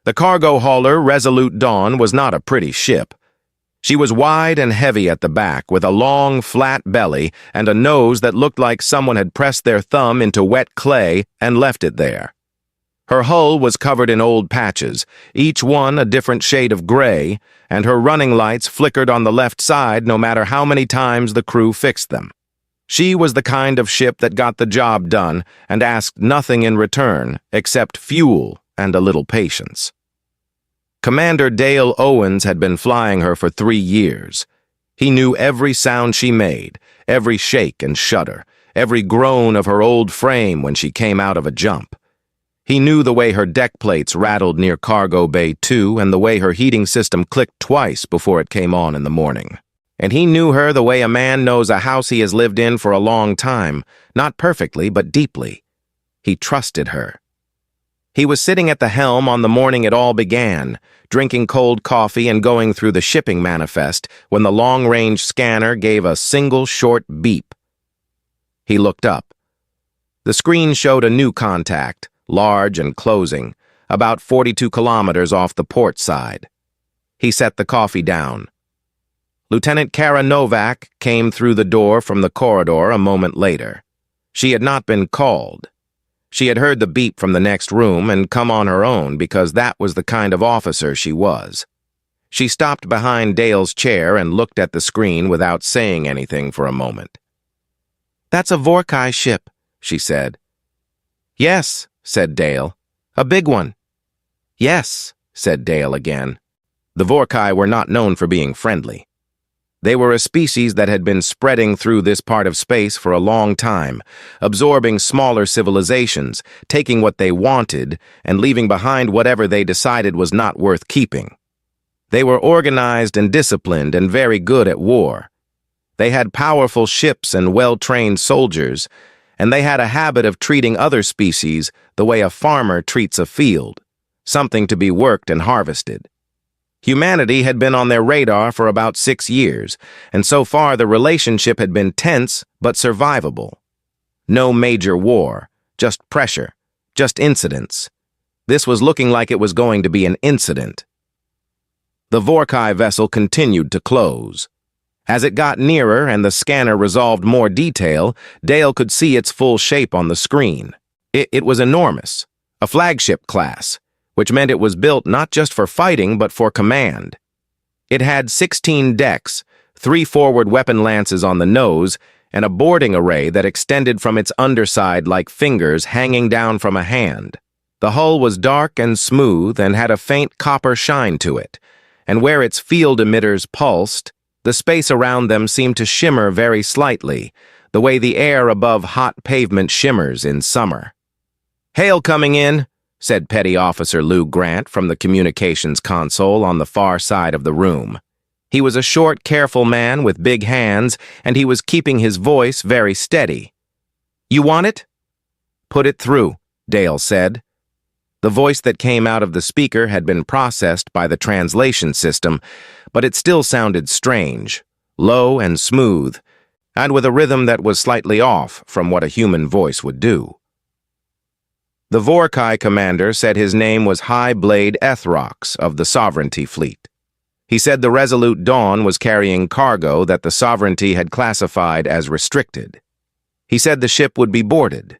The cargo hauler Resolute Dawn was not a pretty ship. She was wide and heavy at the back, with a long, flat belly and a nose that looked like someone had pressed their thumb into wet clay and left it there. Her hull was covered in old patches, each one a different shade of gray, and her running lights flickered on the left side no matter how many times the crew fixed them. She was the kind of ship that got the job done and asked nothing in return except fuel and a little patience. Commander Dale Owens had been flying her for 3 years. He knew every sound she made, every shake and shudder, every groan of her old frame when she came out of a jump. He knew the way her deck plates rattled near Cargo Bay 2 and the way her heating system clicked twice before it came on in the morning. And he knew her the way a man knows a house he has lived in for a long time, not perfectly, but deeply. He trusted her. He was sitting at the helm on the morning it all began, drinking cold coffee and going through the shipping manifest when the long-range scanner gave a single short beep. He looked up. The screen showed a new contact, large and closing, about 42 kilometers off the port side. He set the coffee down. Lieutenant Kara Novak came through the door from the corridor a moment later. She had not been called. She had heard the beep from the next room and come on her own because that was the kind of officer she was. She stopped behind Dale's chair and looked at the screen without saying anything for a moment. "That's a Vorkai ship," she said. "Yes," said Dale. "A big one." "Yes," said Dale again. The Vorkai were not known for being friendly. They were a species that had been spreading through this part of space for a long time, absorbing smaller civilizations, taking what they wanted, and leaving behind whatever they decided was not worth keeping. They were organized and disciplined and very good at war. They had powerful ships and well-trained soldiers, and they had a habit of treating other species the way a farmer treats a field, something to be worked and harvested. Humanity had been on their radar for about 6 years, and so far the relationship had been tense but survivable. No major war, just pressure, just incidents. This was looking like it was going to be an incident. The Vorkai vessel continued to close. As it got nearer and the scanner resolved more detail, Dale could see its full shape on the screen. It was enormous, a flagship class, which meant it was built not just for fighting but for command. It had 16 decks, 3 forward weapon lances on the nose, and a boarding array that extended from its underside like fingers hanging down from a hand. The hull was dark and smooth and had a faint copper shine to it, and where its field emitters pulsed, the space around them seemed to shimmer very slightly, the way the air above hot pavement shimmers in summer. "Hail coming in," said Petty Officer Lou Grant from the communications console on the far side of the room. He was a short, careful man with big hands, and he was keeping his voice very steady. "You want it?" "Put it through," Dale said. The voice that came out of the speaker had been processed by the translation system, but it still sounded strange, low and smooth, and with a rhythm that was slightly off from what a human voice would do. The Vorkai commander said his name was High Blade Ethrox of the Sovereignty Fleet. He said the Resolute Dawn was carrying cargo that the Sovereignty had classified as restricted. He said the ship would be boarded.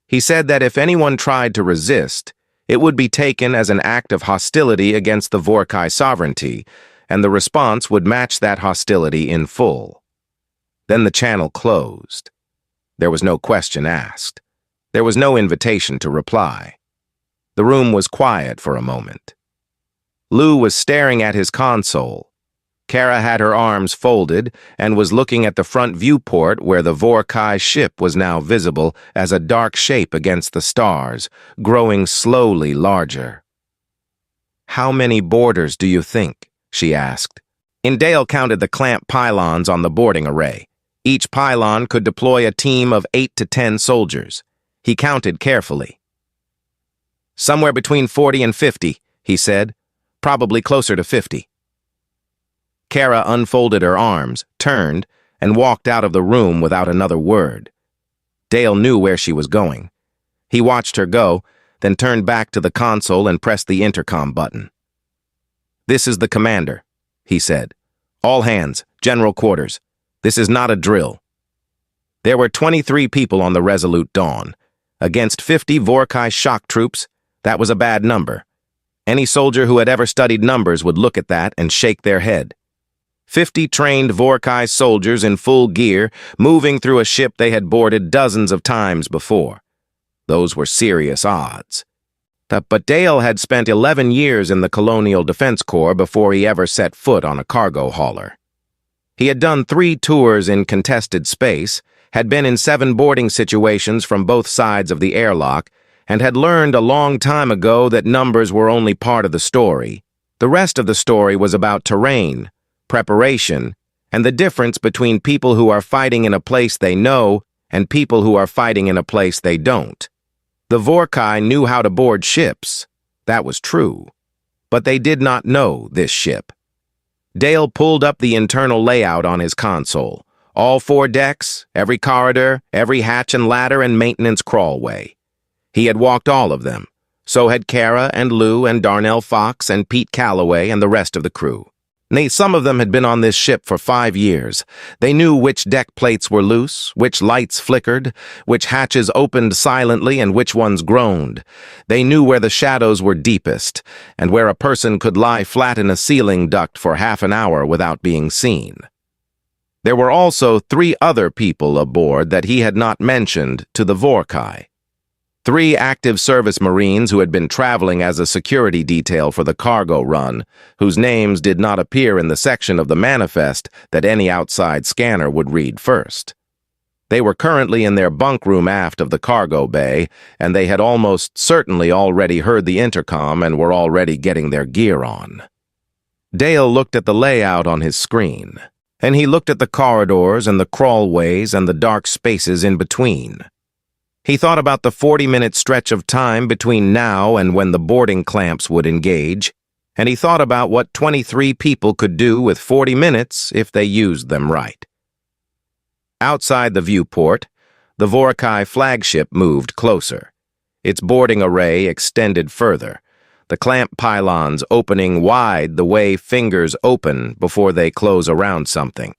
He said that if anyone tried to resist, it would be taken as an act of hostility against the Vorkai sovereignty, and the response would match that hostility in full. Then the channel closed. There was no question asked. There was no invitation to reply. The room was quiet for a moment. Lou was staring at his console. Kara had her arms folded and was looking at the front viewport where the Vorkai ship was now visible as a dark shape against the stars, growing slowly larger. "How many boarders do you think?" she asked. Dale counted the clamp pylons on the boarding array. Each pylon could deploy a team of 8 to 10 soldiers. He counted carefully. "Somewhere between 40 and 50, he said. "Probably closer to 50. Kara unfolded her arms, turned, and walked out of the room without another word. Dale knew where she was going. He watched her go, then turned back to the console and pressed the intercom button. "This is the commander," he said. "All hands, general quarters. This is not a drill." There were 23 people on the Resolute Dawn. Against 50 Vorkai shock troops, that was a bad number. Any soldier who had ever studied numbers would look at that and shake their head. 50 trained Vorkai soldiers in full gear, moving through a ship they had boarded dozens of times before. Those were serious odds. But Dale had spent 11 years in the Colonial Defense Corps before he ever set foot on a cargo hauler. He had done 3 tours in contested space, had been in 7 boarding situations from both sides of the airlock, and had learned a long time ago that numbers were only part of the story. The rest of the story was about terrain, preparation, and the difference between people who are fighting in a place they know and people who are fighting in a place they don't. The Vorkai knew how to board ships. That was true. But they did not know this ship. Dale pulled up the internal layout on his console. All 4 decks, every corridor, every hatch and ladder and maintenance crawlway. He had walked all of them. So had Kara and Lou and Darnell Fox and Pete Calloway and the rest of the crew. Some of them had been on this ship for 5 years. They knew which deck plates were loose, which lights flickered, which hatches opened silently and which ones groaned. They knew where the shadows were deepest, and where a person could lie flat in a ceiling duct for half an hour without being seen. There were also 3 other people aboard that he had not mentioned to the Vorkai. 3 active service Marines who had been traveling as a security detail for the cargo run, whose names did not appear in the section of the manifest that any outside scanner would read first. They were currently in their bunk room aft of the cargo bay, and they had almost certainly already heard the intercom and were already getting their gear on. Dale looked at the layout on his screen, and he looked at the corridors and the crawlways and the dark spaces in between. He thought about the 40-minute stretch of time between now and when the boarding clamps would engage, and he thought about what 23 people could do with 40 minutes if they used them right. Outside the viewport, the Vorkai flagship moved closer. Its boarding array extended further, the clamp pylons opening wide the way fingers open before they close around something.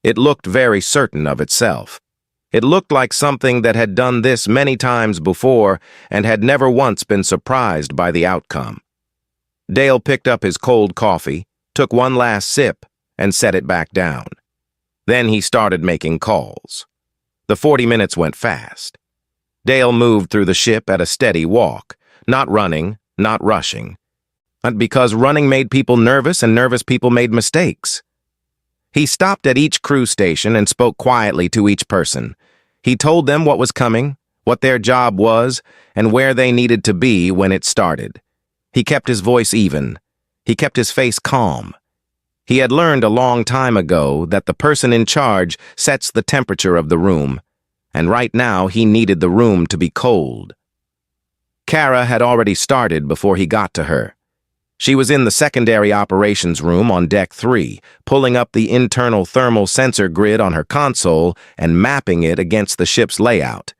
It looked very certain of itself. It looked like something that had done this many times before and had never once been surprised by the outcome. Dale picked up his cold coffee, took one last sip, and set it back down. Then he started making calls. The 40 minutes went fast. Dale moved through the ship at a steady walk, not running, not rushing. But because running made people nervous and nervous people made mistakes. He stopped at each crew station and spoke quietly to each person. He told them what was coming, what their job was, and where they needed to be when it started. He kept his voice even. He kept his face calm. He had learned a long time ago that the person in charge sets the temperature of the room, and right now he needed the room to be cold. Kara had already started before he got to her. She was in the secondary operations room on Deck 3, pulling up the internal thermal sensor grid on her console and mapping it against the ship's layout.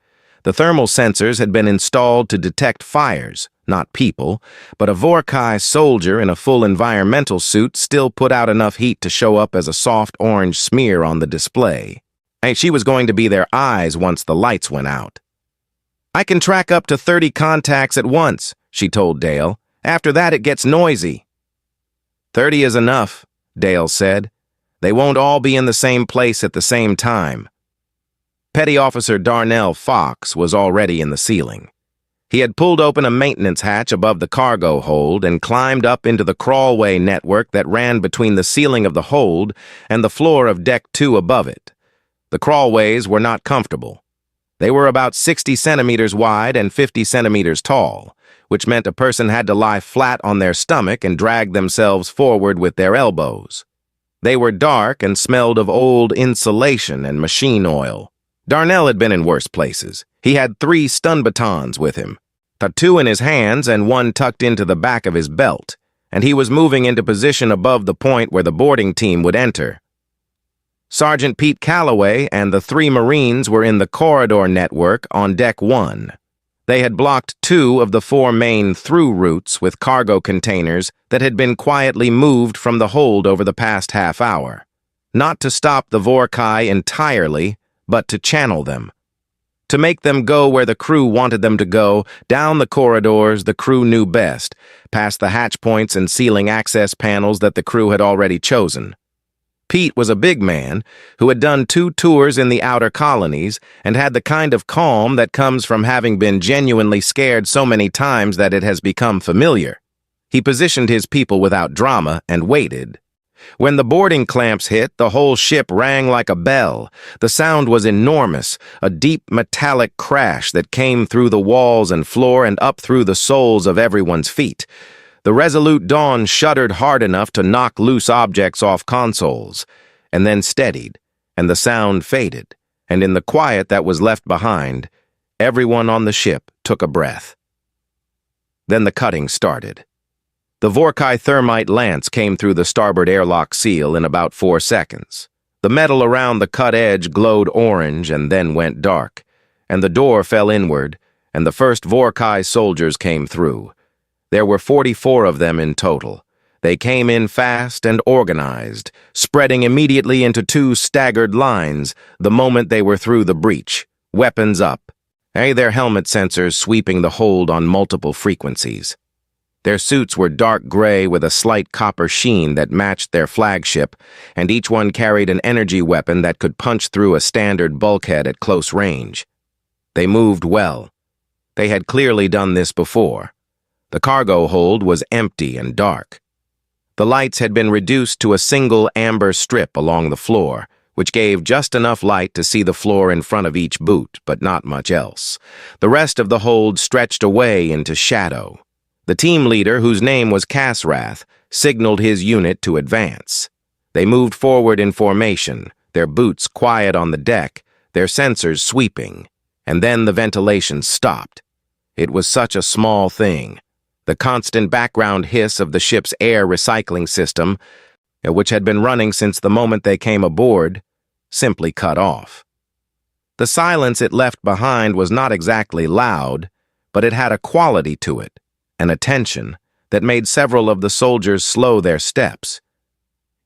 The thermal sensors had been installed to detect fires, not people, but a Vorkai soldier in a full environmental suit still put out enough heat to show up as a soft orange smear on the display. And she was going to be their eyes once the lights went out. "I can track up to 30 contacts at once," she told Dale. "After that, it gets noisy." 30 is enough, Dale said. "They won't all be in the same place at the same time." Petty Officer Darnell Fox was already in the ceiling. He had pulled open a maintenance hatch above the cargo hold and climbed up into the crawlway network that ran between the ceiling of the hold and the floor of Deck 2 above it. The crawlways were not comfortable. They were about 60 centimeters wide and 50 centimeters tall, which meant a person had to lie flat on their stomach and drag themselves forward with their elbows. They were dark and smelled of old insulation and machine oil. Darnell had been in worse places. He had 3 stun batons with him, 2 in his hands and 1 tucked into the back of his belt, and he was moving into position above the point where the boarding team would enter. Sergeant Pete Calloway and the 3 Marines were in the corridor network on Deck 1. They had blocked 2 of the 4 main through routes with cargo containers that had been quietly moved from the hold over the past half hour. Not to stop the Vorkai entirely, but to channel them. To make them go where the crew wanted them to go, down the corridors the crew knew best, past the hatch points and ceiling access panels that the crew had already chosen. Pete was a big man who had done 2 tours in the outer colonies and had the kind of calm that comes from having been genuinely scared so many times that it has become familiar. He positioned his people without drama and waited. When the boarding clamps hit, the whole ship rang like a bell. The sound was enormous, a deep metallic crash that came through the walls and floor and up through the soles of everyone's feet. The Resolute Dawn shuddered hard enough to knock loose objects off consoles, and then steadied, and the sound faded, and in the quiet that was left behind, everyone on the ship took a breath. Then the cutting started. The Vorkai thermite lance came through the starboard airlock seal in about 4 seconds. The metal around the cut edge glowed orange and then went dark, and the door fell inward, and the first Vorkai soldiers came through. There were 44 of them in total. They came in fast and organized, spreading immediately into 2 staggered lines the moment they were through the breach, weapons up, their helmet sensors sweeping the hold on multiple frequencies. Their suits were dark gray with a slight copper sheen that matched their flagship, and each one carried an energy weapon that could punch through a standard bulkhead at close range. They moved well. They had clearly done this before. The cargo hold was empty and dark. The lights had been reduced to a single amber strip along the floor, which gave just enough light to see the floor in front of each boot, but not much else. The rest of the hold stretched away into shadow. The team leader, whose name was Casrath, signaled his unit to advance. They moved forward in formation, their boots quiet on the deck, their sensors sweeping, and then the ventilation stopped. It was such a small thing. The constant background hiss of the ship's air recycling system, which had been running since the moment they came aboard, simply cut off. The silence it left behind was not exactly loud, but it had a quality to it, an attention, that made several of the soldiers slow their steps.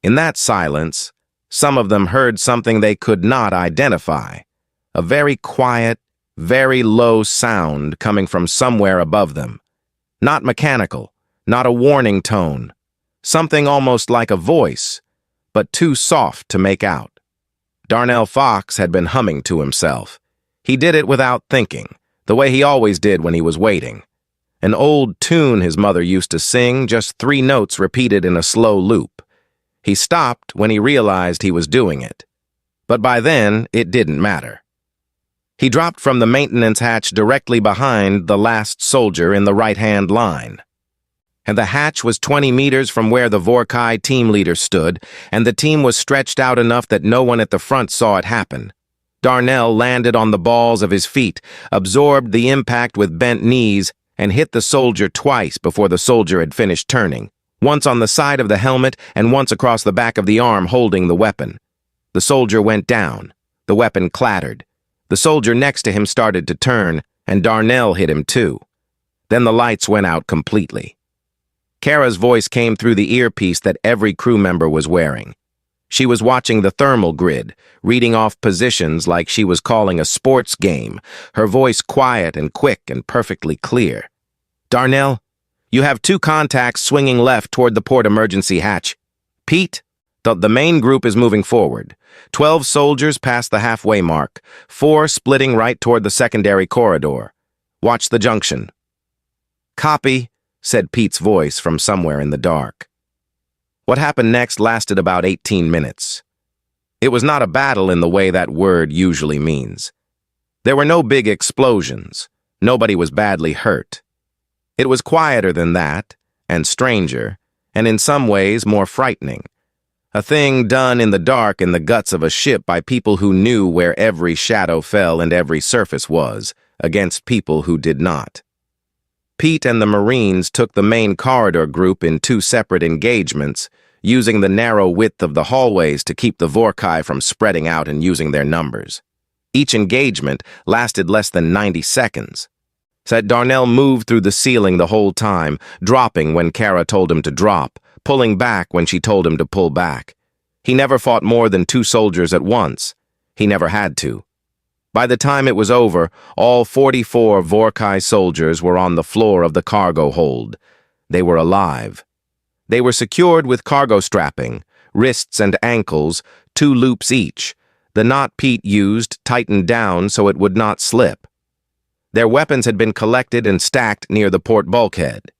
In that silence, some of them heard something they could not identify, a very quiet, very low sound coming from somewhere above them. Not mechanical, not a warning tone, something almost like a voice, but too soft to make out. Darnell Fox had been humming to himself. He did it without thinking, the way he always did when he was waiting. An old tune his mother used to sing, just 3 notes repeated in a slow loop. He stopped when he realized he was doing it. But by then, it didn't matter. He dropped from the maintenance hatch directly behind the last soldier in the right-hand line. And the hatch was 20 meters from where the Vorkai team leader stood, and the team was stretched out enough that no one at the front saw it happen. Darnell landed on the balls of his feet, absorbed the impact with bent knees, and hit the soldier twice before the soldier had finished turning, once on the side of the helmet and once across the back of the arm holding the weapon. The soldier went down. The weapon clattered. The soldier next to him started to turn, and Darnell hit him too. Then the lights went out completely. Kara's voice came through the earpiece that every crew member was wearing. She was watching the thermal grid, reading off positions like she was calling a sports game, her voice quiet and quick and perfectly clear. Darnell, you have 2 contacts swinging left toward the port emergency hatch. Pete, the main group is moving forward. 12 soldiers past the halfway mark, 4 splitting right toward the secondary corridor. Watch the junction. Copy, said Pete's voice from somewhere in the dark. What happened next lasted about 18 minutes. It was not a battle in the way that word usually means. There were no big explosions. Nobody was badly hurt. It was quieter than that, and stranger, and in some ways more frightening. A thing done in the dark in the guts of a ship by people who knew where every shadow fell and every surface was, against people who did not. Pete and the Marines took the main corridor group in 2 separate engagements, using the narrow width of the hallways to keep the Vorkai from spreading out and using their numbers. Each engagement lasted less than 90 seconds. said Darnell moved through the ceiling the whole time, dropping when Kara told him to drop, pulling back when she told him to pull back. He never fought more than 2 soldiers at once. He never had to. By the time it was over, all 44 Vorkai soldiers were on the floor of the cargo hold. They were alive. They were secured with cargo strapping, wrists and ankles, 2 loops each. The knot Pete used tightened down so it would not slip. Their weapons had been collected and stacked near the port bulkhead.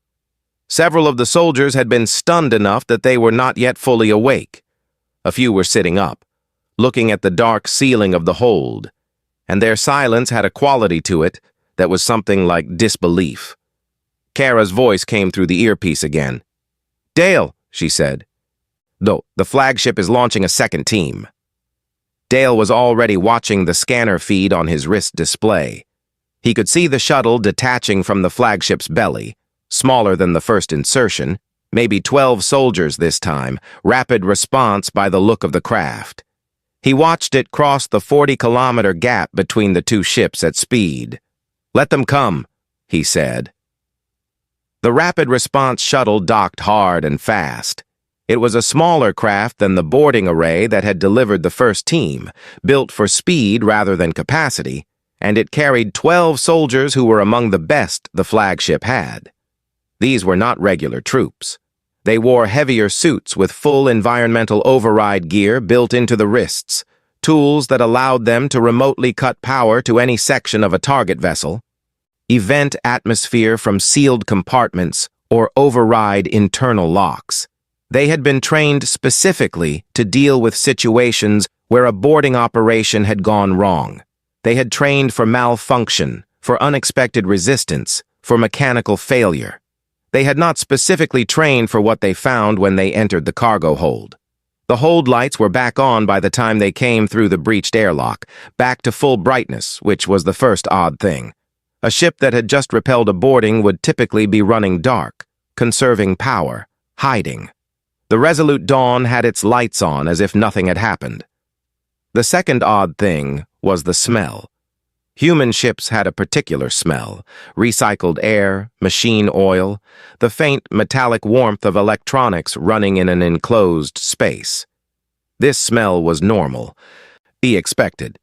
Several of the soldiers had been stunned enough that they were not yet fully awake. A few were sitting up, looking at the dark ceiling of the hold, and their silence had a quality to it that was something like disbelief. Kara's voice came through the earpiece again. "Dale," she said. "Though the flagship is launching a second team." Dale was already watching the scanner feed on his wrist display. He could see the shuttle detaching from the flagship's belly, smaller than the first insertion, maybe 12 soldiers this time, rapid response by the look of the craft. He watched it cross the 40-kilometer gap between the 2 ships at speed. "Let them come," he said. The rapid response shuttle docked hard and fast. It was a smaller craft than the boarding array that had delivered the first team, built for speed rather than capacity, and it carried 12 soldiers who were among the best the flagship had. These were not regular troops. They wore heavier suits with full environmental override gear built into the wrists, tools that allowed them to remotely cut power to any section of a target vessel, event atmosphere from sealed compartments, or override internal locks. They had been trained specifically to deal with situations where a boarding operation had gone wrong. They had trained for malfunction, for unexpected resistance, for mechanical failure. They had not specifically trained for what they found when they entered the cargo hold. The hold lights were back on by the time they came through the breached airlock, back to full brightness, which was the first odd thing. A ship that had just repelled a boarding would typically be running dark, conserving power, hiding. The Resolute Dawn had its lights on as if nothing had happened. The second odd thing was the smell. Human ships had a particular smell: recycled air, machine oil, the faint metallic warmth of electronics running in an enclosed space. This smell was normal, be expected.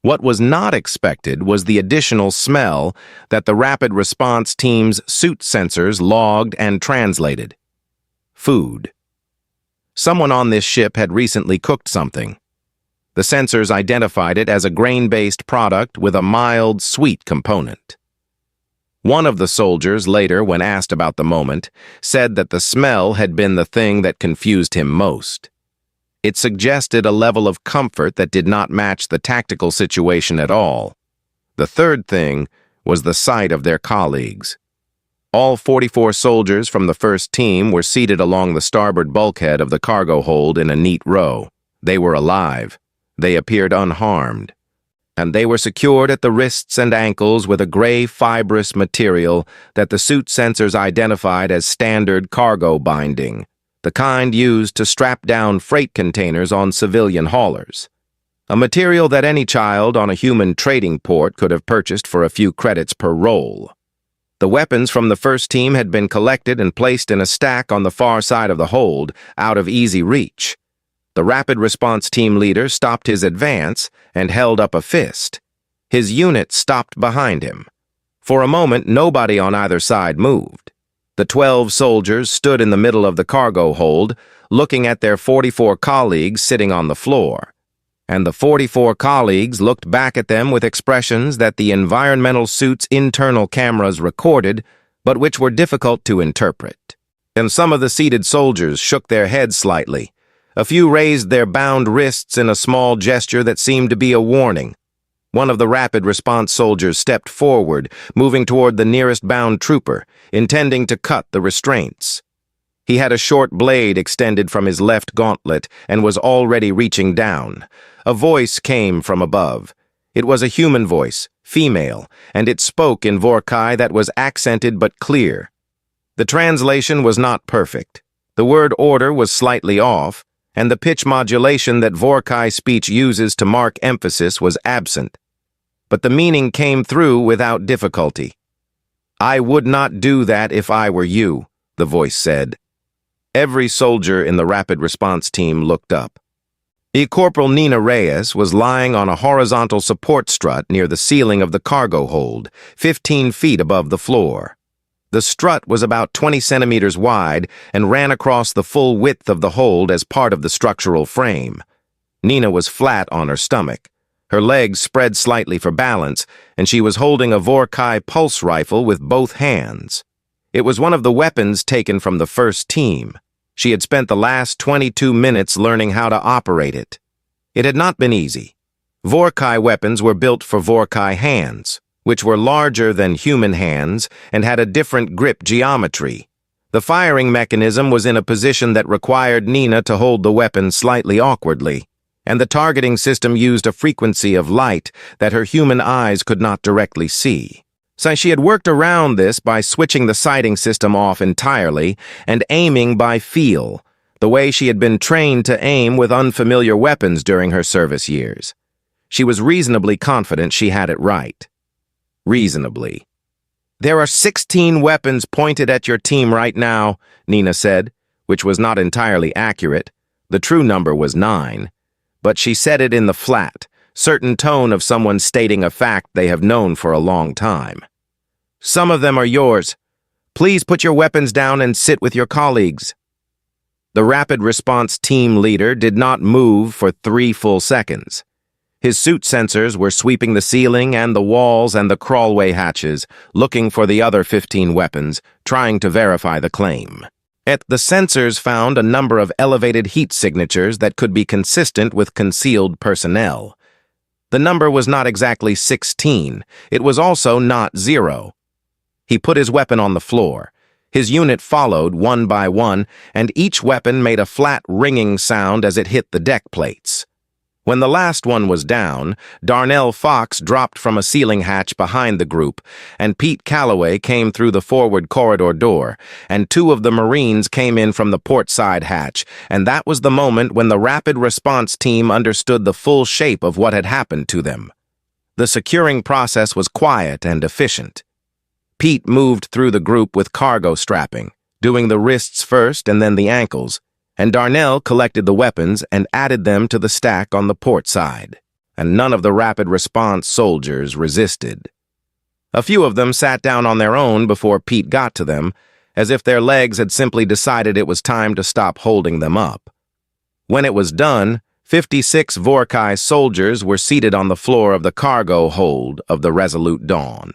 What was not expected was the additional smell that the rapid response team's suit sensors logged and translated. Food. Someone on this ship had recently cooked something. The sensors identified it as a grain-based product with a mild, sweet component. One of the soldiers later, when asked about the moment, said that the smell had been the thing that confused him most. It suggested a level of comfort that did not match the tactical situation at all. The third thing was the sight of their colleagues. All 44 soldiers from the first team were seated along the starboard bulkhead of the cargo hold in a neat row. They were alive. They appeared unharmed, and they were secured at the wrists and ankles with a gray fibrous material that the suit sensors identified as standard cargo binding, the kind used to strap down freight containers on civilian haulers. A material that any child on a human trading port could have purchased for a few credits per roll. The weapons from the first team had been collected and placed in a stack on the far side of the hold, out of easy reach. The rapid response team leader stopped his advance and held up a fist. His unit stopped behind him. For a moment, nobody on either side moved. The 12 soldiers stood in the middle of the cargo hold, looking at their 44 colleagues sitting on the floor. And the 44 colleagues looked back at them with expressions that the environmental suit's internal cameras recorded, but which were difficult to interpret. And some of the seated soldiers shook their heads slightly. A few raised their bound wrists in a small gesture that seemed to be a warning. One of the rapid response soldiers stepped forward, moving toward the nearest bound trooper, intending to cut the restraints. He had a short blade extended from his left gauntlet and was already reaching down. A voice came from above. It was a human voice, female, and it spoke in Vorkai that was accented but clear. The translation was not perfect. The word order was slightly off, and the pitch modulation that Vorkai speech uses to mark emphasis was absent. But the meaning came through without difficulty. "I would not do that if I were you," the voice said. Every soldier in the rapid response team looked up. Corporal Nina Reyes was lying on a horizontal support strut near the ceiling of the cargo hold, 15 feet above the floor. The strut was about 20 centimeters wide and ran across the full width of the hold as part of the structural frame. Nina was flat on her stomach. Her legs spread slightly for balance, and she was holding a Vorkai pulse rifle with both hands. It was one of the weapons taken from the first team. She had spent the last 22 minutes learning how to operate it. It had not been easy. Vorkai weapons were built for Vorkai hands, which were larger than human hands and had a different grip geometry. The firing mechanism was in a position that required Nina to hold the weapon slightly awkwardly, and the targeting system used a frequency of light that her human eyes could not directly see. So she had worked around this by switching the sighting system off entirely and aiming by feel, the way she had been trained to aim with unfamiliar weapons during her service years. She was reasonably confident she had it right. Reasonably. "There are 16 weapons pointed at your team right now," Nina said, which was not entirely accurate. The true number was 9. But she said it in the flat, certain tone of someone stating a fact they have known for a long time. "Some of them are yours. Please put your weapons down and sit with your colleagues." The rapid response team leader did not move for 3 full seconds. His suit sensors were sweeping the ceiling and the walls and the crawlway hatches, looking for the other 15 weapons, trying to verify the claim. The sensors found a number of elevated heat signatures that could be consistent with concealed personnel. The number was not exactly 16. It was also not 0. He put his weapon on the floor. His unit followed one by one, and each weapon made a flat ringing sound as it hit the deck plates. When the last one was down, Darnell Fox dropped from a ceiling hatch behind the group, and Pete Calloway came through the forward corridor door, and 2 of the Marines came in from the port side hatch, and that was the moment when the rapid response team understood the full shape of what had happened to them. The securing process was quiet and efficient. Pete moved through the group with cargo strapping, doing the wrists first and then the ankles, and Darnell collected the weapons and added them to the stack on the port side, and none of the rapid response soldiers resisted. A few of them sat down on their own before Pete got to them, as if their legs had simply decided it was time to stop holding them up. When it was done, 56 Vorkai soldiers were seated on the floor of the cargo hold of the Resolute Dawn.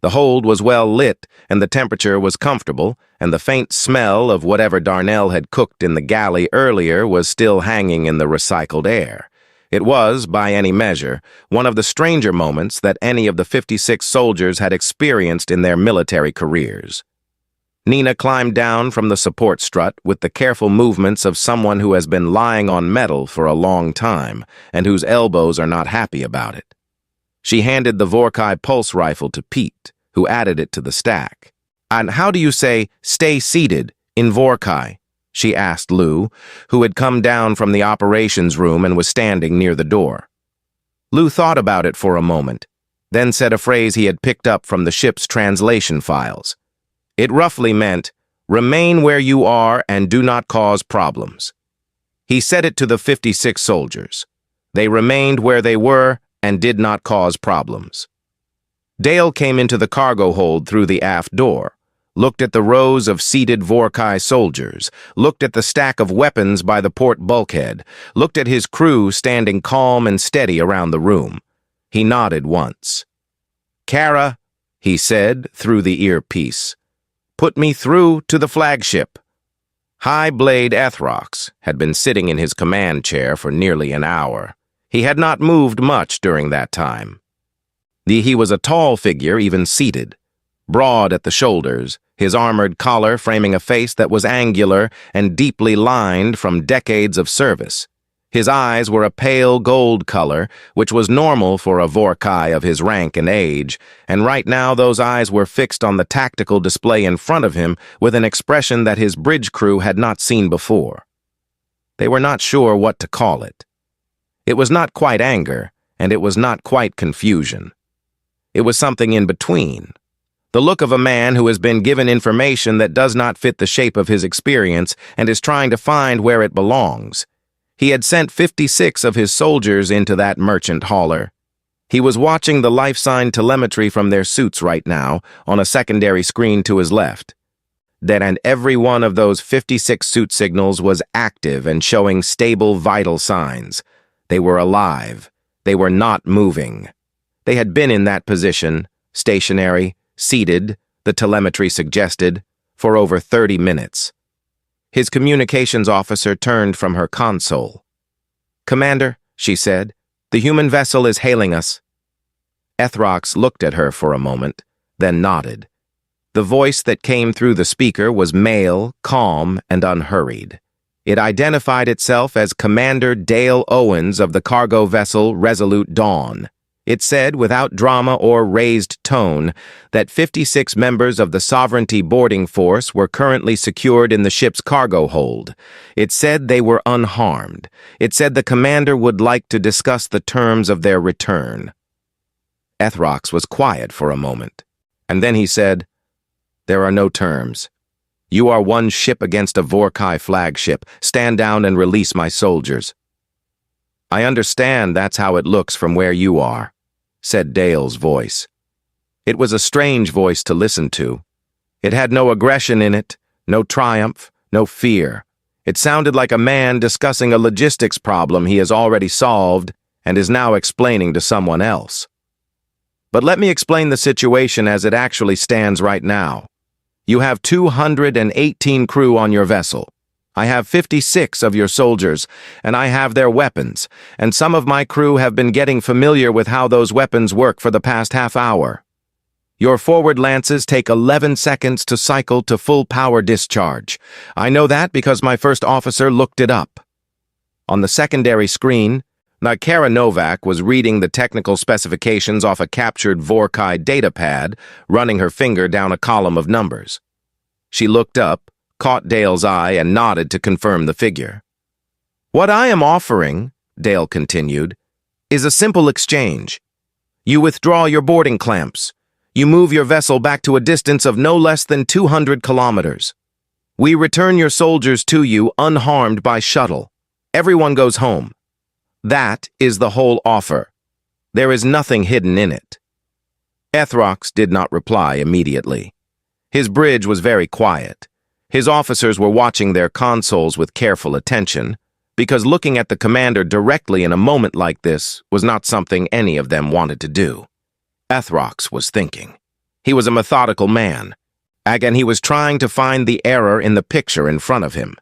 The hold was well lit, and the temperature was comfortable, and the faint smell of whatever Darnell had cooked in the galley earlier was still hanging in the recycled air. It was, by any measure, one of the stranger moments that any of the 56 soldiers had experienced in their military careers. Nina climbed down from the support strut with the careful movements of someone who has been lying on metal for a long time and whose elbows are not happy about it. She handed the Vorkai pulse rifle to Pete, who added it to the stack. "And how do you say, 'stay seated' in Vorkai?" she asked Lou, who had come down from the operations room and was standing near the door. Lou thought about it for a moment, then said a phrase he had picked up from the ship's translation files. It roughly meant, "Remain where you are and do not cause problems." He said it to the 56 soldiers. They remained where they were and did not cause problems. Dale came into the cargo hold through the aft door, looked at the rows of seated Vorkai soldiers, looked at the stack of weapons by the port bulkhead, looked at his crew standing calm and steady around the room. He nodded once. "Kara," he said through the earpiece, "put me through to the flagship." High Blade Ethrox had been sitting in his command chair for nearly an hour. He had not moved much during that time. He was a tall figure, even seated, broad at the shoulders, his armored collar framing a face that was angular and deeply lined from decades of service. His eyes were a pale gold color, which was normal for a Vorkai of his rank and age, and right now those eyes were fixed on the tactical display in front of him with an expression that his bridge crew had not seen before. They were not sure what to call it. It was not quite anger, and it was not quite confusion. It was something in between, The look of a man who has been given information that does not fit the shape of his experience and is trying to find where it belongs. He had sent 56 of his soldiers into that merchant hauler. He was watching the life sign telemetry from their suits right now on a secondary screen to his left. And every one of those 56 suit signals was active and showing stable vital signs. They were alive. They were not moving. They had been in that position, stationary, seated, the telemetry suggested, for over 30 minutes. His communications officer turned from her console. "Commander," she said, "the human vessel is hailing us." Ethrox looked at her for a moment, then nodded. The voice that came through the speaker was male, calm, and unhurried. It identified itself as Commander Dale Owens of the cargo vessel Resolute Dawn. It said, without drama or raised tone, that 56 members of the Sovereignty boarding force were currently secured in the ship's cargo hold. It said they were unharmed. It said the commander would like to discuss the terms of their return. Ethrox was quiet for a moment, and then he said, "There are no terms. You are one ship against a Vorkai flagship. Stand down and release my soldiers." "I understand that's how it looks from where you are," said Dale's voice. It was a strange voice to listen to. It had no aggression in it, no triumph, no fear. It sounded like a man discussing a logistics problem he has already solved and is now explaining to someone else. "But let me explain the situation as it actually stands right now. You have 218 crew on your vessel. I have 56 of your soldiers, and I have their weapons, and some of my crew have been getting familiar with how those weapons work for the past half hour. Your forward lances take 11 seconds to cycle to full power discharge. I know that because my first officer looked it up." On the secondary screen, Nykara Novak was reading the technical specifications off a captured Vorkai datapad, running her finger down a column of numbers. She looked up, caught Dale's eye, and nodded to confirm the figure. "What I am offering," Dale continued, "is a simple exchange. You withdraw your boarding clamps. You move your vessel back to a distance of no less than 200 kilometers. We return your soldiers to you unharmed by shuttle. Everyone goes home. That is the whole offer. There is nothing hidden in it." Ethrox did not reply immediately. His bridge was very quiet. His officers were watching their consoles with careful attention, because looking at the commander directly in a moment like this was not something any of them wanted to do. Ethrox was thinking. He was a methodical man, and he was trying to find the error in the picture in front of him.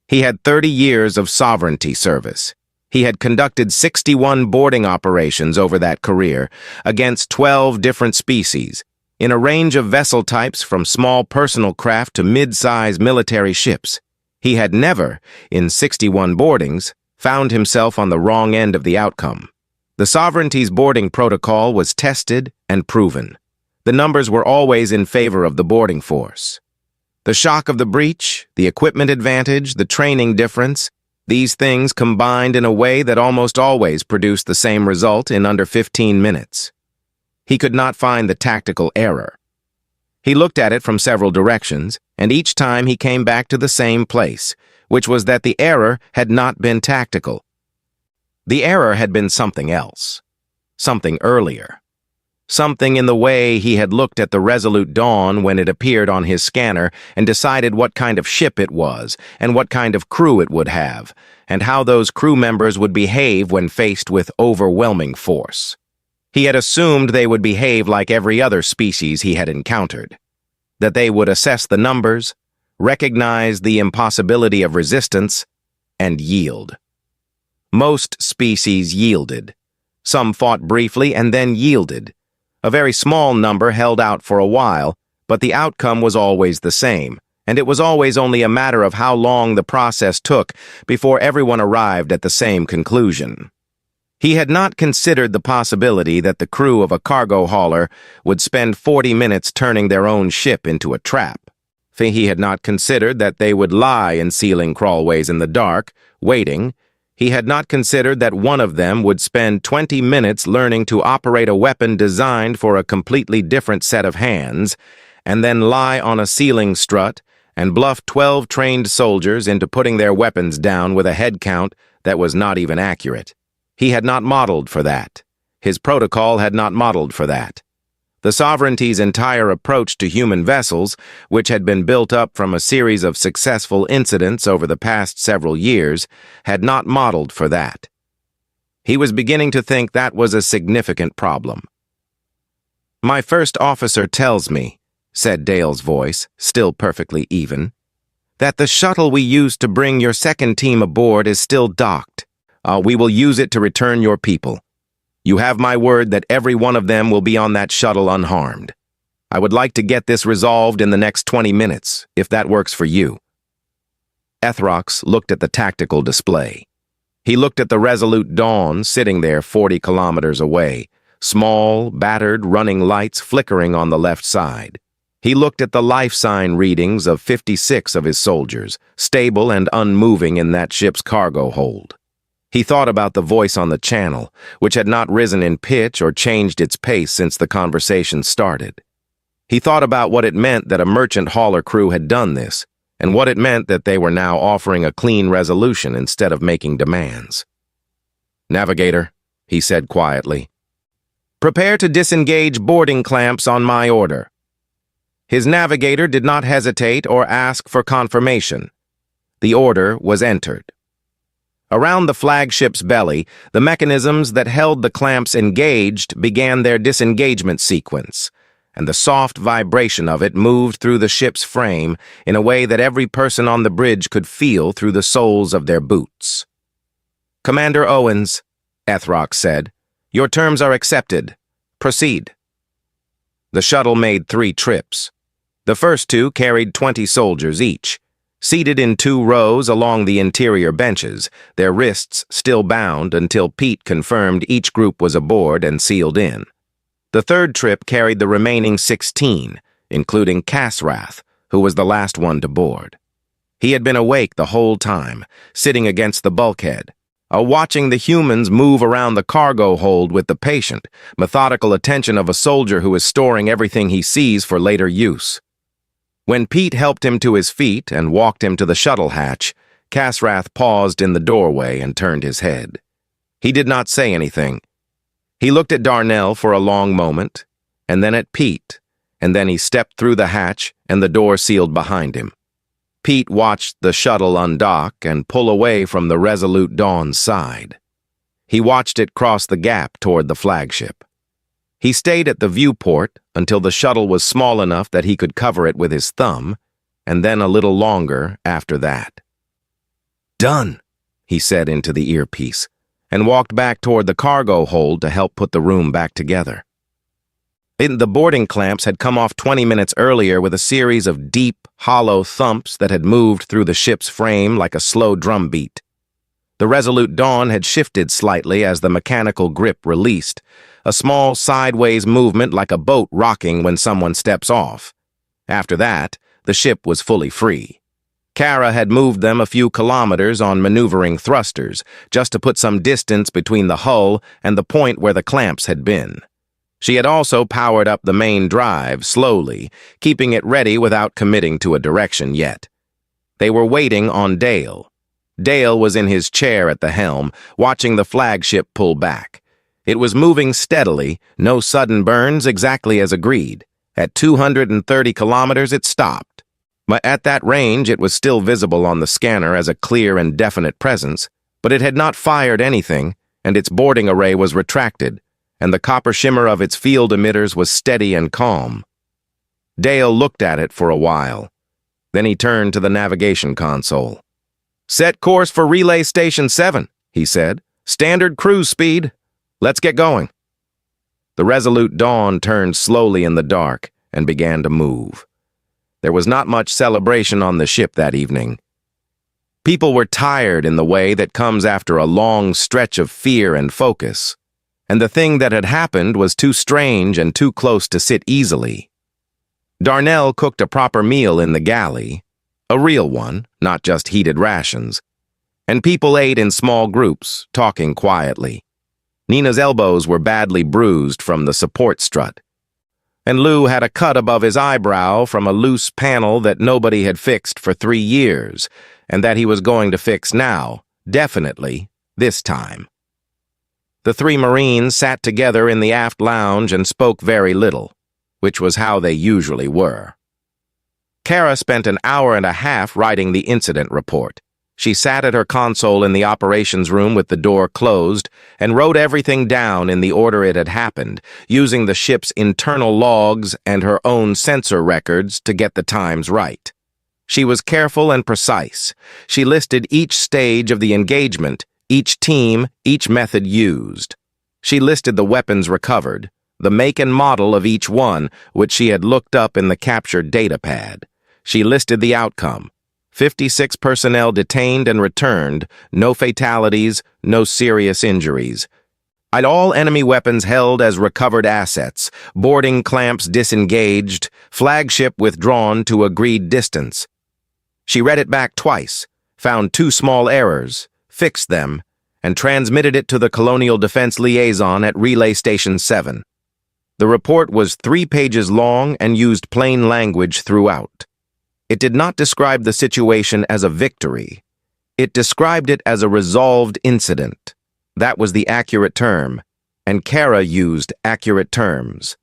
He had 30 years of sovereignty service. He had conducted 61 boarding operations over that career against 12 different species, in a range of vessel types from small personal craft to mid-size military ships. He had never, in 61 boardings, found himself on the wrong end of the outcome. The Sovereignty's boarding protocol was tested and proven. The numbers were always in favor of the boarding force. The shock of the breach, the equipment advantage, the training difference, these things combined in a way that almost always produced the same result in under 15 minutes. He could not find the tactical error. He looked at it from several directions, and each time he came back to the same place, which was that the error had not been tactical. The error had been something else, something earlier. Something in the way he had looked at the Resolute Dawn when it appeared on his scanner and decided what kind of ship it was and what kind of crew it would have, and how those crew members would behave when faced with overwhelming force. He had assumed they would behave like every other species he had encountered, that they would assess the numbers, recognize the impossibility of resistance, and yield. Most species yielded. Some fought briefly and then yielded. A very small number held out for a while, but the outcome was always the same, and it was always only a matter of how long the process took before everyone arrived at the same conclusion. He had not considered the possibility that the crew of a cargo hauler would spend 40 minutes turning their own ship into a trap. He had not considered that they would lie in ceiling crawlways in the dark, waiting. He had not considered that one of them would spend 20 minutes learning to operate a weapon designed for a completely different set of hands, and then lie on a ceiling strut and bluff 12 trained soldiers into putting their weapons down with a head count that was not even accurate. He had not modeled for that. His protocol had not modeled for that. The sovereignty's entire approach to human vessels, which had been built up from a series of successful incidents over the past several years, had not modeled for that. He was beginning to think that was a significant problem. "My first officer tells me," said Dale's voice, still perfectly even, "that the shuttle we used to bring your second team aboard is still docked. We will use it to return your people. You have my word that every one of them will be on that shuttle unharmed. I would like to get this resolved in the next 20 minutes, if that works for you." Ethrox looked at the tactical display. He looked at the Resolute Dawn sitting there 40 kilometers away, small, battered, running lights flickering on the left side. He looked at the life sign readings of 56 of his soldiers, stable and unmoving in that ship's cargo hold. He thought about the voice on the channel, which had not risen in pitch or changed its pace since the conversation started. He thought about what it meant that a merchant hauler crew had done this, and what it meant that they were now offering a clean resolution instead of making demands. "Navigator," he said quietly, "prepare to disengage boarding clamps on my order." His navigator did not hesitate or ask for confirmation. The order was entered. Around the flagship's belly, the mechanisms that held the clamps engaged began their disengagement sequence, and the soft vibration of it moved through the ship's frame in a way that every person on the bridge could feel through the soles of their boots. "Commander Owens," Ethrox said, "your terms are accepted. Proceed." The shuttle made 3 trips. The first 2 carried 20 soldiers each, seated in 2 rows along the interior benches, their wrists still bound until Pete confirmed each group was aboard and sealed in. The third trip carried the remaining 16, including Casrath, who was the last one to board. He had been awake the whole time, sitting against the bulkhead, watching the humans move around the cargo hold with the patient, methodical attention of a soldier who is storing everything he sees for later use. When Pete helped him to his feet and walked him to the shuttle hatch, Casrath paused in the doorway and turned his head. He did not say anything. He looked at Darnell for a long moment, and then at Pete, and then he stepped through the hatch and the door sealed behind him. Pete watched the shuttle undock and pull away from the Resolute Dawn's side. He watched it cross the gap toward the flagship. He stayed at the viewport until the shuttle was small enough that he could cover it with his thumb, and then a little longer after that. "Done," he said into the earpiece, and walked back toward the cargo hold to help put the room back together. The boarding clamps had come off 20 minutes earlier with a series of deep, hollow thumps that had moved through the ship's frame like a slow drumbeat. The Resolute Dawn had shifted slightly as the mechanical grip released, a small sideways movement like a boat rocking when someone steps off. After that, the ship was fully free. Kara had moved them a few kilometers on maneuvering thrusters, just to put some distance between the hull and the point where the clamps had been. She had also powered up the main drive slowly, keeping it ready without committing to a direction yet. They were waiting on Dale. Dale was in his chair at the helm, watching the flagship pull back. It was moving steadily, no sudden burns, exactly as agreed. At 230 kilometers, it stopped. But at that range, it was still visible on the scanner as a clear and definite presence, but it had not fired anything, and its boarding array was retracted, and the copper shimmer of its field emitters was steady and calm. Dale looked at it for a while. Then he turned to the navigation console. "Set course for Relay Station 7, he said. "Standard cruise speed. Let's get going." The Resolute Dawn turned slowly in the dark and began to move. There was not much celebration on the ship that evening. People were tired in the way that comes after a long stretch of fear and focus, and the thing that had happened was too strange and too close to sit easily. Darnell cooked a proper meal in the galley, a real one, not just heated rations, and people ate in small groups, talking quietly. Nina's elbows were badly bruised from the support strut, and Lou had a cut above his eyebrow from a loose panel that nobody had fixed for 3 years, and that he was going to fix now, definitely, this time. The 3 Marines sat together in the aft lounge and spoke very little, which was how they usually were. Kara spent an hour and a half writing the incident report. She sat at her console in the operations room with the door closed and wrote everything down in the order it had happened, using the ship's internal logs and her own sensor records to get the times right. She was careful and precise. She listed each stage of the engagement, each team, each method used. She listed the weapons recovered, the make and model of each one, which she had looked up in the captured datapad. She listed the outcome. 56 personnel detained and returned, no fatalities, no serious injuries. All enemy weapons held as recovered assets, boarding clamps disengaged, flagship withdrawn to agreed distance. She read it back twice, found 2 small errors, fixed them, and transmitted it to the Colonial Defense Liaison at Relay Station 7. The report was 3 pages long and used plain language throughout. It did not describe the situation as a victory. It described it as a resolved incident. That was the accurate term, and Kara used accurate terms.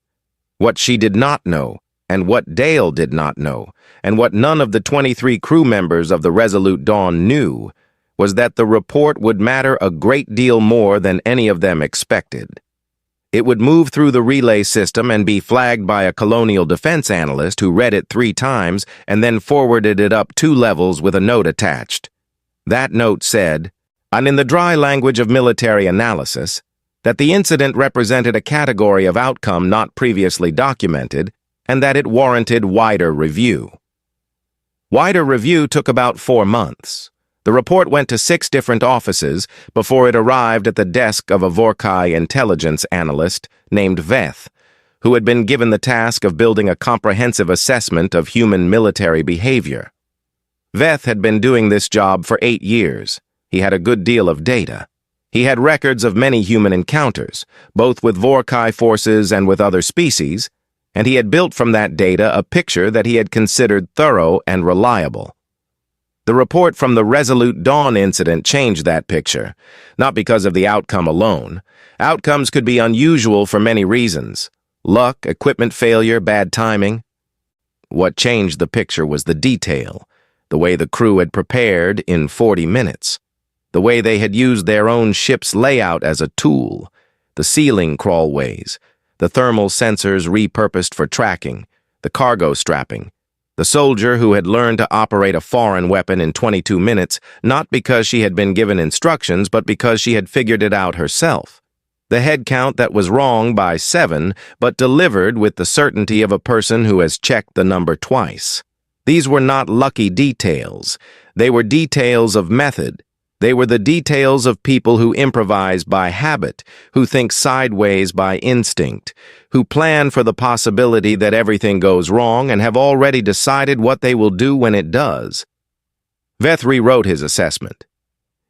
What she did not know, and what Dale did not know, and what none of the 23 crew members of the Resolute Dawn knew, was that the report would matter a great deal more than any of them expected. It would move through the relay system and be flagged by a colonial defense analyst who read it 3 times and then forwarded it up 2 levels with a note attached. That note said, and in the dry language of military analysis, that the incident represented a category of outcome not previously documented and that it warranted wider review. Wider review took about 4 months. The report went to 6 different offices before it arrived at the desk of a Vorkai intelligence analyst named Veth, who had been given the task of building a comprehensive assessment of human military behavior. Veth had been doing this job for 8 years. He had a good deal of data. He had records of many human encounters, both with Vorkai forces and with other species, and he had built from that data a picture that he had considered thorough and reliable. The report from the Resolute Dawn incident changed that picture, not because of the outcome alone. Outcomes could be unusual for many reasons: luck, equipment failure, bad timing. What changed the picture was the detail, the way the crew had prepared in 40 minutes, the way they had used their own ship's layout as a tool, the ceiling crawlways, the thermal sensors repurposed for tracking, the cargo strapping, the soldier who had learned to operate a foreign weapon in 22 minutes, not because she had been given instructions, but because she had figured it out herself. The head count that was wrong by 7, but delivered with the certainty of a person who has checked the number twice. These were not lucky details. They were details of method. They were the details of people who improvise by habit, who think sideways by instinct, who plan for the possibility that everything goes wrong and have already decided what they will do when it does. Veth rewrote his assessment.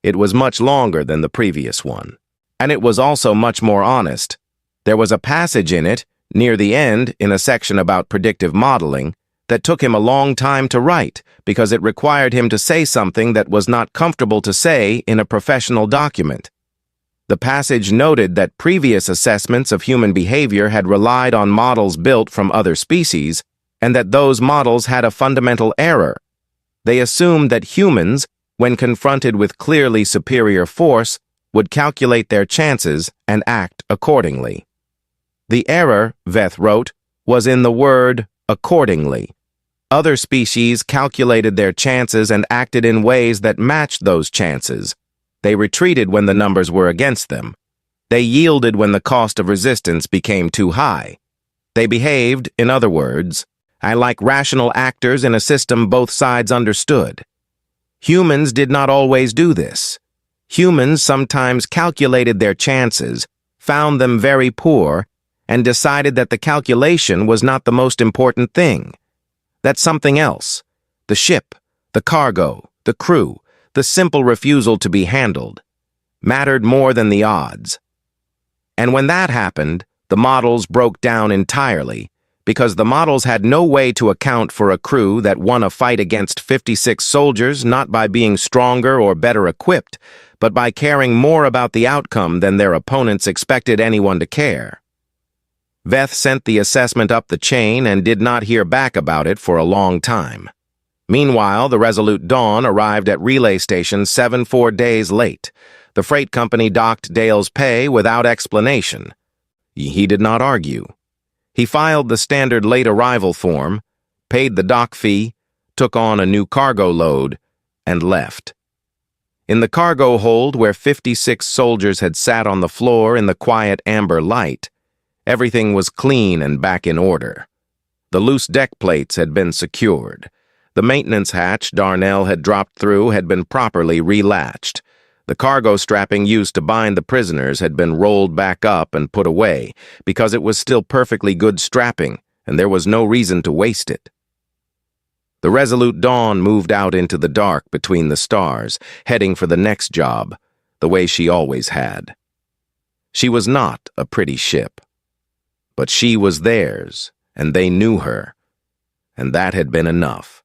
It was much longer than the previous one, and it was also much more honest. There was a passage in it, near the end, in a section about predictive modeling, that took him a long time to write because it required him to say something that was not comfortable to say in a professional document. The passage noted that previous assessments of human behavior had relied on models built from other species, and that those models had a fundamental error. They assumed that humans, when confronted with clearly superior force, would calculate their chances and act accordingly. The error, Veth wrote, was in the word accordingly. Other species calculated their chances and acted in ways that matched those chances. They retreated when the numbers were against them. They yielded when the cost of resistance became too high. They behaved, in other words, like rational actors in a system both sides understood. Humans did not always do this. Humans sometimes calculated their chances, found them very poor, and decided that the calculation was not the most important thing. That something else, the ship, the cargo, the crew, The simple refusal to be handled mattered more than the odds. And when that happened, the models broke down entirely, because the models had no way to account for a crew that won a fight against 56 soldiers not by being stronger or better equipped, but by caring more about the outcome than their opponents expected anyone to care. Veth sent the assessment up the chain and did not hear back about it for a long time. Meanwhile, the Resolute Dawn arrived at Relay Station 4 days late. The freight company docked Dale's pay without explanation. He did not argue. He filed the standard late arrival form, paid the dock fee, took on a new cargo load, and left. In the cargo hold where 56 soldiers had sat on the floor in the quiet amber light, everything was clean and back in order. The loose deck plates had been secured. The maintenance hatch Darnell had dropped through had been properly relatched. The cargo strapping used to bind the prisoners had been rolled back up and put away because it was still perfectly good strapping and there was no reason to waste it. The Resolute Dawn moved out into the dark between the stars, heading for the next job, the way she always had. She was not a pretty ship, but she was theirs, and they knew her, and that had been enough.